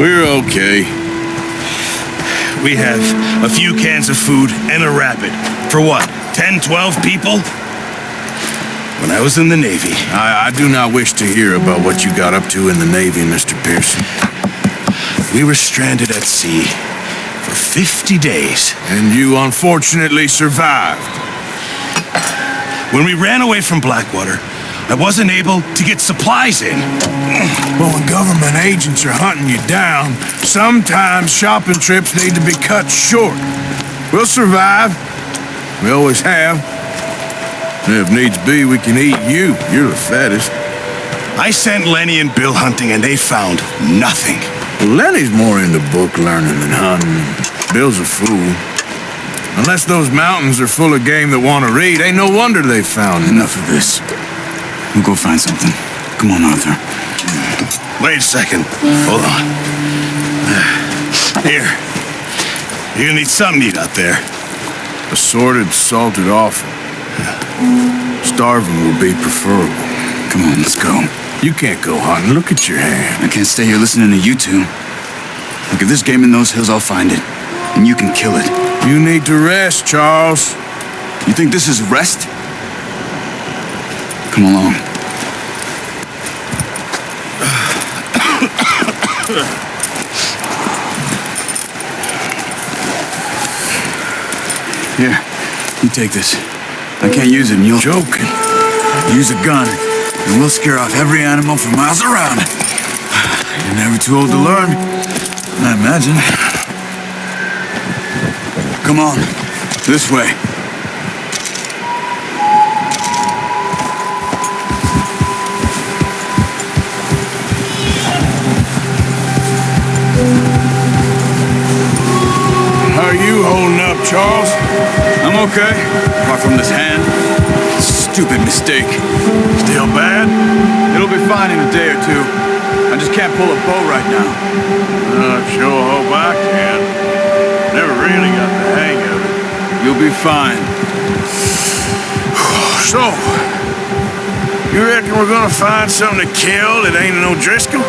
We're okay. We have a few cans of food and a rapid. For what, 10, 12 people? When I was in the Navy... I do not wish to hear about what you got up to in the Navy, Mr. Pearson. We were stranded at sea for 50 days. And you unfortunately survived. When we ran away from Blackwater, I wasn't able to get supplies in. Well, when government agents are hunting you down, sometimes shopping trips need to be cut short. We'll survive. We always have. And if needs be, we can eat you. You're the fattest. I sent Lenny and Bill hunting, and they found nothing. Well, Lenny's more into book learning than hunting. Bill's a fool. Unless those mountains are full of game that want to read, ain't no wonder they found Enough of this. We'll go find something. Come on, Arthur. Wait a second. Hold on. Here. You're gonna need something to eat out there. Assorted, salted offal. Starving will be preferable. Come on, let's go. You can't go hunting. Look at your hand. I can't stay here listening to you two. Look, if there's game in those hills, I'll find it. And you can kill it. You need to rest, Charles. You think this is rest? Come along. Here, you take this. I can't use it and you'll... Joking. Use a gun, and we'll scare off every animal for miles around. You're never too old to learn, I imagine. Come on, this way. How are you holding up, Charles? I'm okay, apart from this hand. Stupid mistake. Still bad? It'll be fine in a day or two. I just can't pull a bow right now. I sure hope I can. Never really got the hang of it. You'll be fine. So, you reckon we're gonna find something to kill that ain't no Driscoll?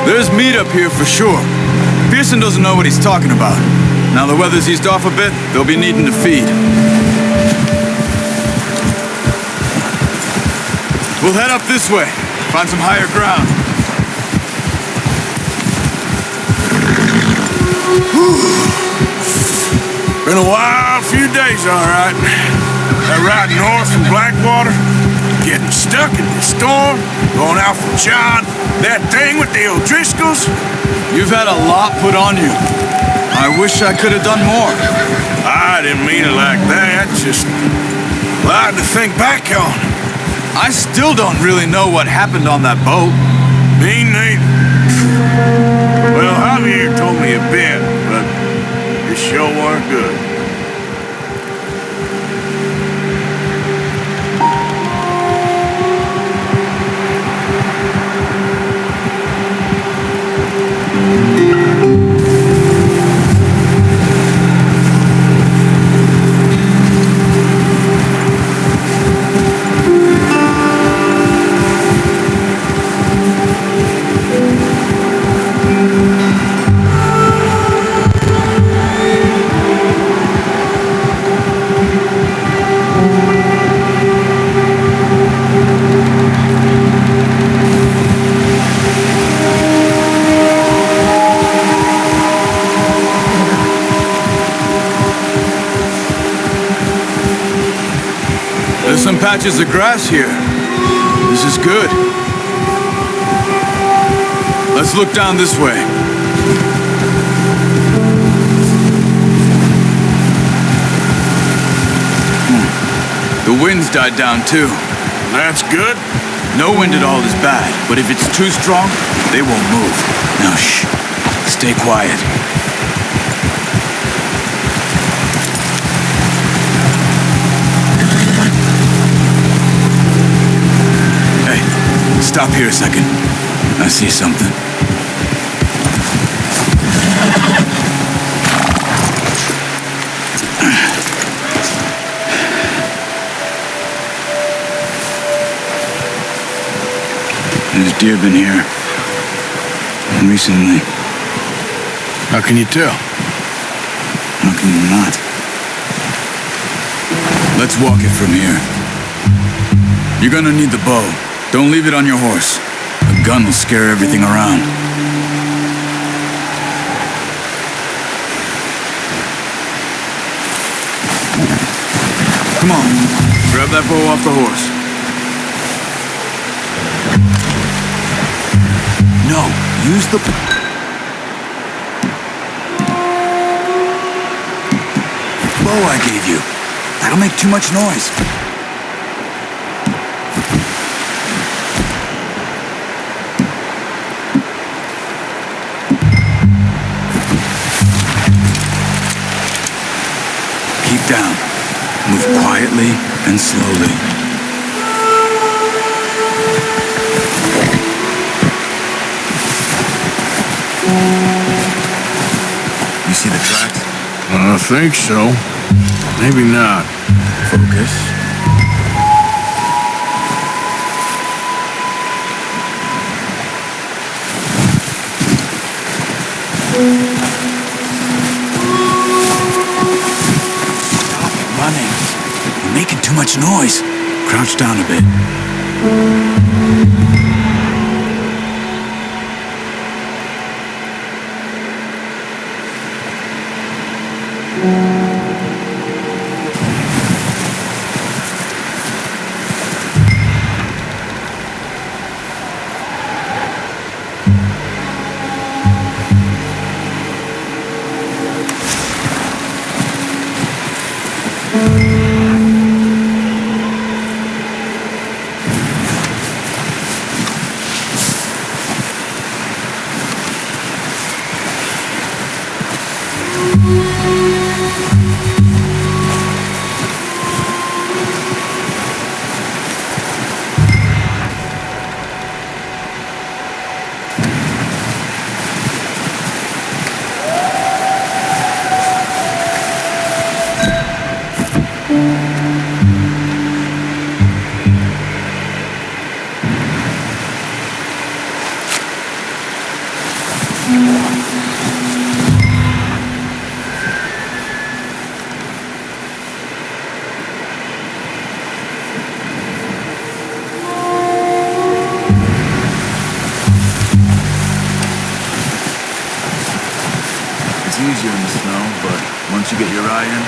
There's meat up here for sure. Pearson doesn't know what he's talking about. Now the weather's eased off a bit, they'll be needing to feed. We'll head up this way, find some higher ground. Been a wild few days, all right. That ride north from Blackwater, getting stuck in the storm, going out from John, that thing with the O'Driscolls. You've had a lot put on you. I wish I could have done more. I didn't mean it like that, just a lot to think back on. I still don't really know what happened on that boat. Me neither. Well, Javier told me a bit, but it sure weren't good. There's some patches of grass here. This is good. Let's look down this way. The wind's died down too. That's good. No wind at all is bad, but if it's too strong, they won't move. Now shh, stay quiet. Stop here a second. I see something. There's deer been here. recently. How can you tell? How can you not? Let's walk it from here. You're gonna need the bow. Don't leave it on your horse. A gun will scare everything around. Come on, grab that bow off the horse. No, use the... bow I gave you. That'll make too much noise. Keep down. Move quietly and slowly. You see the tracks? I think so. Maybe not. Focus. Stop running. You're making too much noise. Crouch down a bit. It's easier in the snow, but once you get your eye in,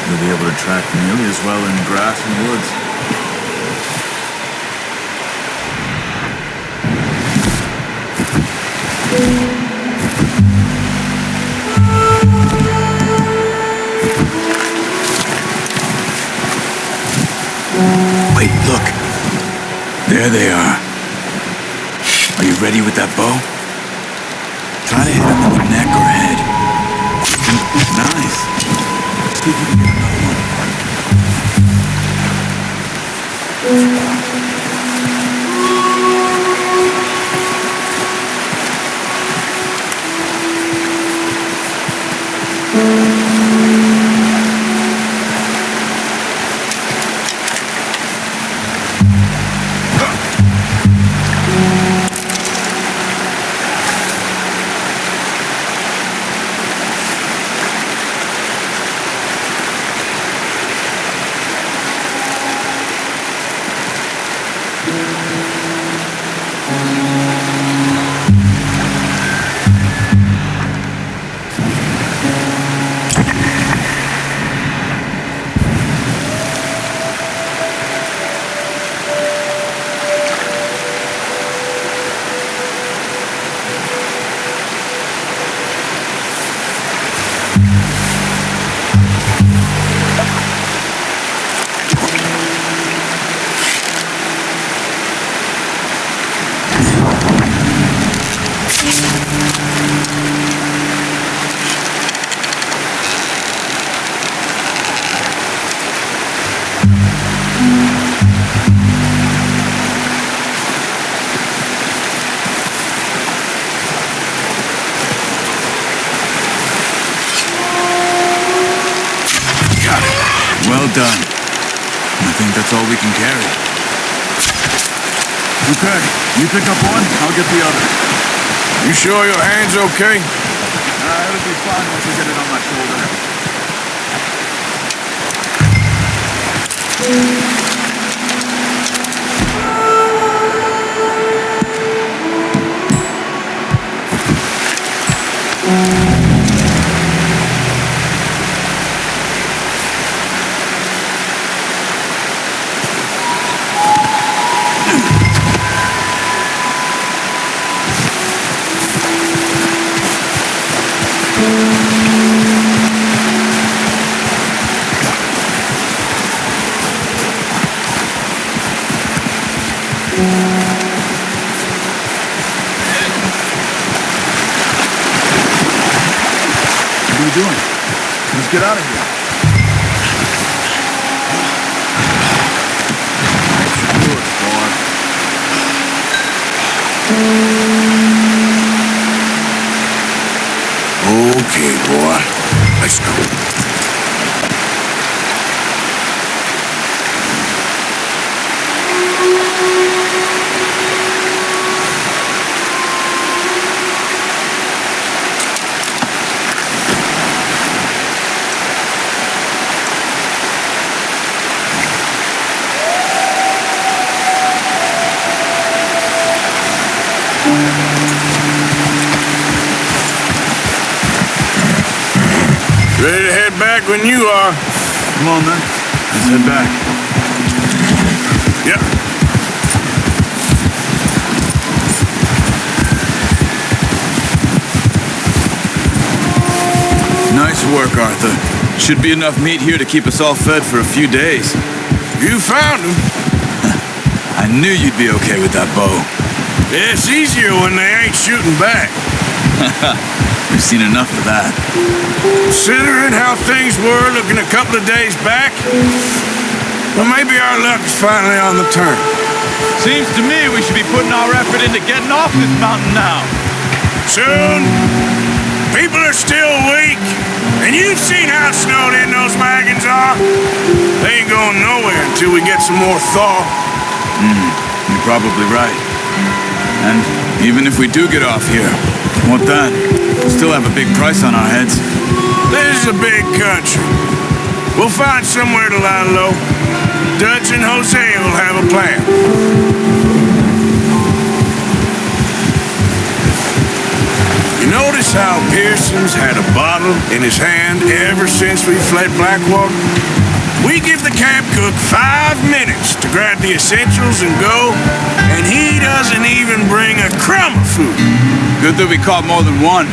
you'll be able to track nearly as well in grass and woods. Wait, look. There they are. Are you ready with that bow? Try to hit him in the neck or head. Nice. See if you can get another one. Well done. I think that's all we can carry. Okay, you pick up one, I'll get the other. You sure your hand's okay? It'll be fine once I get it on my shoulder. What are you doing? Let's get out of here. Okay, boy. Let's go. Ready to head back when you are. Come on, then. Let's head back. Yep. Nice work, Arthur. Should be enough meat here to keep us all fed for a few days. You found him. I knew you'd be okay with that bow. It's easier when they ain't shooting back. We've seen enough of that. Considering how things were looking a couple of days back, well, maybe our luck's finally on the turn. Seems to me we should be putting our effort into getting off this mountain now. Soon, people are still weak, and you've seen how snowed in those wagons are. They ain't going nowhere until we get some more thaw. You're probably right. And even if we do get off here, what then? We'll still have a big price on our heads. This is a big country. We'll find somewhere to lie low. Dutch and Jose will have a plan. You notice how Pearson's had a bottle in his hand ever since we fled Blackwater? We give the camp cook 5 minutes to grab the essentials and go, and he doesn't even bring a crumb of food. Good that we caught more than one.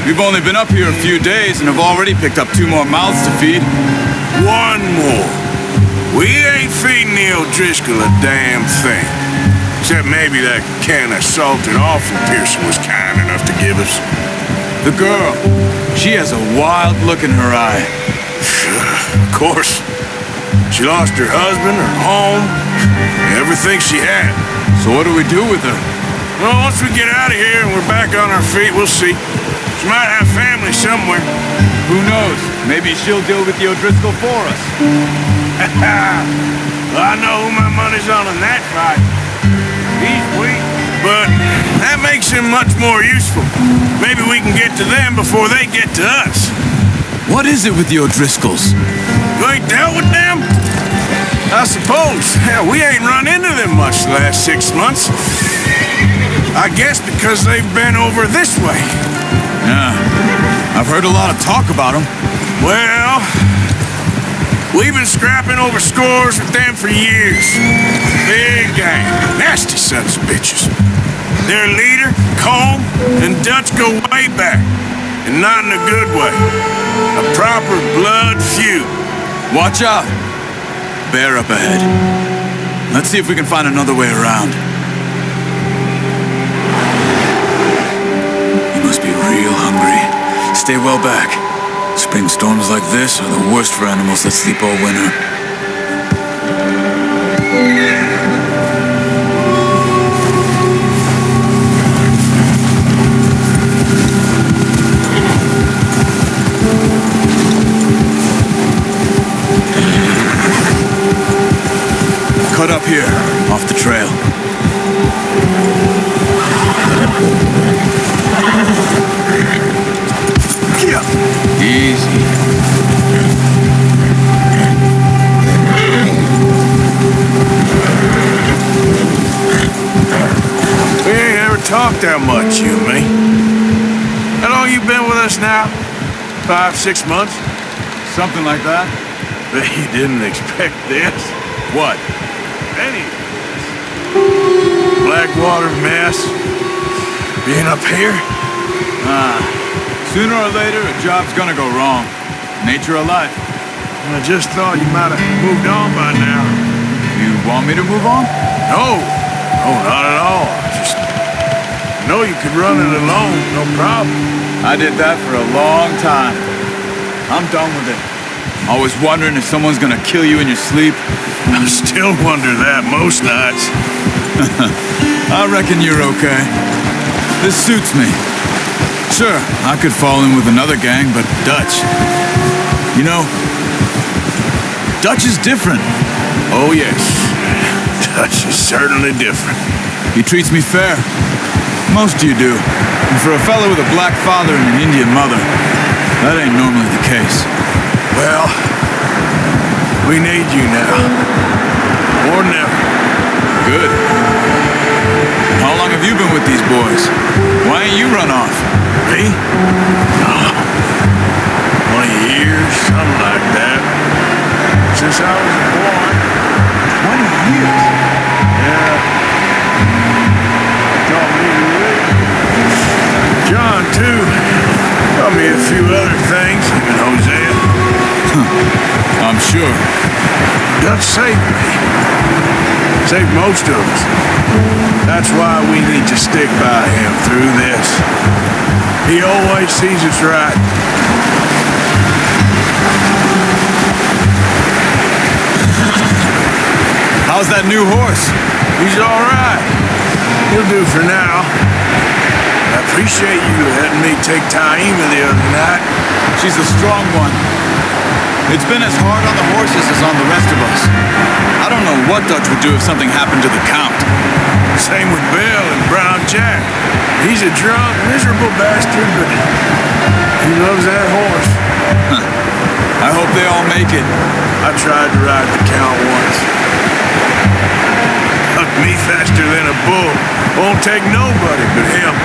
We've only been up here a few days and have already picked up 2 more mouths to feed. One more. We ain't feeding the O'Driscoll a damn thing. Except maybe that can of salted offal Pearson was kind enough to give us. The girl, she has a wild look in her eye. Of course. She lost her husband, her home, everything she had. So what do we do with her? Well, once we get out of here and we're back on our feet, we'll see. She might have family somewhere. Who knows? Maybe she'll deal with the O'Driscoll for us. Well, I know who my money's on in that fight. He's weak, but that makes him much more useful. Maybe we can get to them before they get to us. What is it with the O'Driscolls? You ain't dealt with them? I suppose. Hell, we ain't run into them much the last 6 months. I guess because they've been over this way. Yeah, I've heard a lot of talk about them. Well, we've been scrapping over scores with them for years. Big gang, nasty sons of bitches. Their leader, Colm, and Dutch go way back, and not in a good way. A proper blood feud. Watch out! Bear up ahead. Let's see if we can find another way around. You must be real hungry. Stay well back. Spring storms like this are the worst for animals that sleep all winter. Cut up here, off the trail. talk that much, you and me. How long you been with us now? 5, 6 months? Something like that. Bet you didn't expect this. What? Any Blackwater mess. Being up here? Sooner or later, a job's gonna go wrong. Nature of life. I just thought you might have moved on by now. You want me to move on? No. No, not at all. I just know you could run it alone, no problem. I did that for a long time. I'm done with it. Always wondering if someone's gonna kill you in your sleep. I still wonder that most nights. I reckon you're okay. This suits me. Sure, I could fall in with another gang, but Dutch. You know, Dutch is different. Oh, yes. Dutch is certainly different. He treats me fair. Most of you do. And for a fellow with a black father and an Indian mother, that ain't normally the case. Well, we need you now. More than ever. Good. How long have you been with these boys? Why ain't you run off? Me? 20 years, something like that. Since I was a boy. 20 years? Yeah. Taught me to live. John, too. Taught me a few other things, even Hosea. I'm sure. Dutch saved me. Saved most of us. That's why we need to stick by him through this. He always sees us right. How's that new horse? He's all right. He'll do for now. I appreciate you letting me take Taima the other night. She's a strong one. It's been as hard on the horses as on the rest of us. I don't know what Dutch would do if something happened to the Count. Same with Bill and Brown Jack. He's a drunk, miserable bastard, but he loves that horse. I hope they all make it. I tried to ride the Count once. Took me faster than a bull. Won't take nobody but him.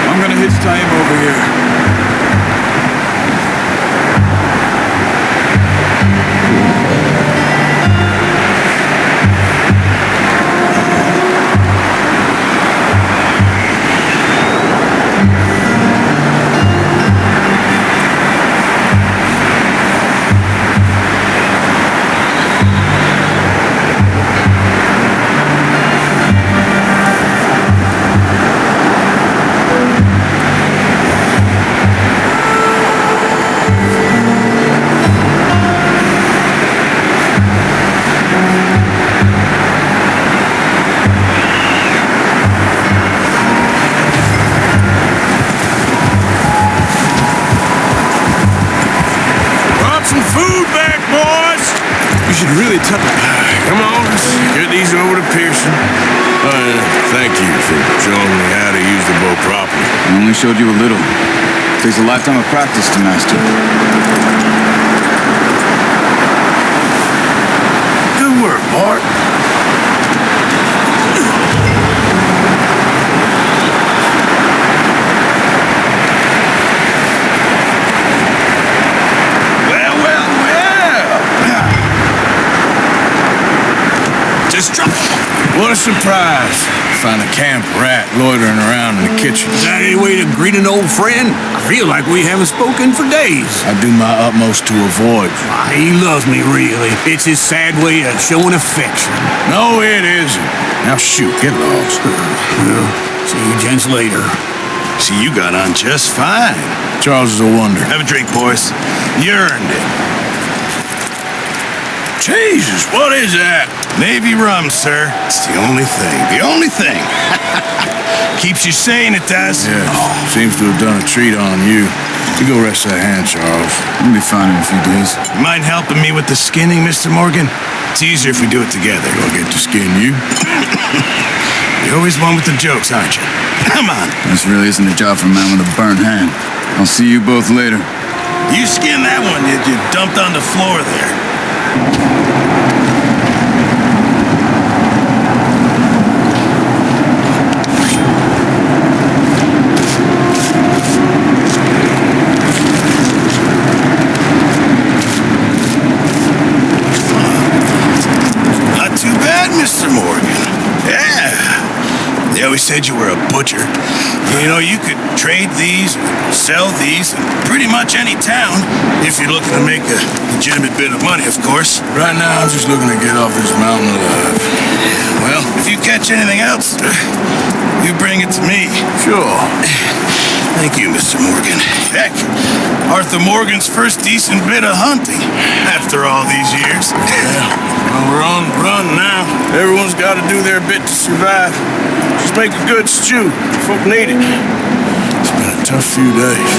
I'm gonna hitch Taima over here. Come on, let's get these over to Pearson. Thank you for showing me how to use the bow properly. I only showed you a little. It takes a lifetime of practice to master. Good work, Bart. What a surprise. Find a camp rat loitering around in the kitchen. Is that any way to greet an old friend? I feel like we haven't spoken for days. I do my utmost to avoid you. He loves me, really. It's his sad way of showing affection. No, it isn't. Now shoot, get lost. Well, see you gents later. See, you got on just fine. Charles is a wonder. Have a drink, boys. You earned it. Jesus, what is that? Navy rum, sir. It's the only thing. The only thing. Keeps you sane, it does. Yes, seems to have done a treat on you. You go rest that hand, Charles. We'll be fine in a few days. You mind helping me with the skinning, Mr. Morgan? It's easier if we do it together. Do I get to skin you? You're always one with the jokes, aren't you? Come on. This really isn't a job for a man with a burnt hand. I'll see you both later. You skinned that one that you dumped on the floor there. Not too bad, Mr. Morgan. Yeah. They always said you were a butcher. You know, you could trade these, sell these, in pretty much any town, if you're looking to make a legitimate bit of money, of course. Right now, I'm just looking to get off this mountain alive. Well, if you catch anything else, you bring it to me. Sure. Thank you, Mr. Morgan. Heck, Arthur Morgan's first decent bit of hunting after all these years. Well, we're on the run now. Everyone's got to do their bit to survive. Just make a good stew. Folk need it. It's been a tough few days.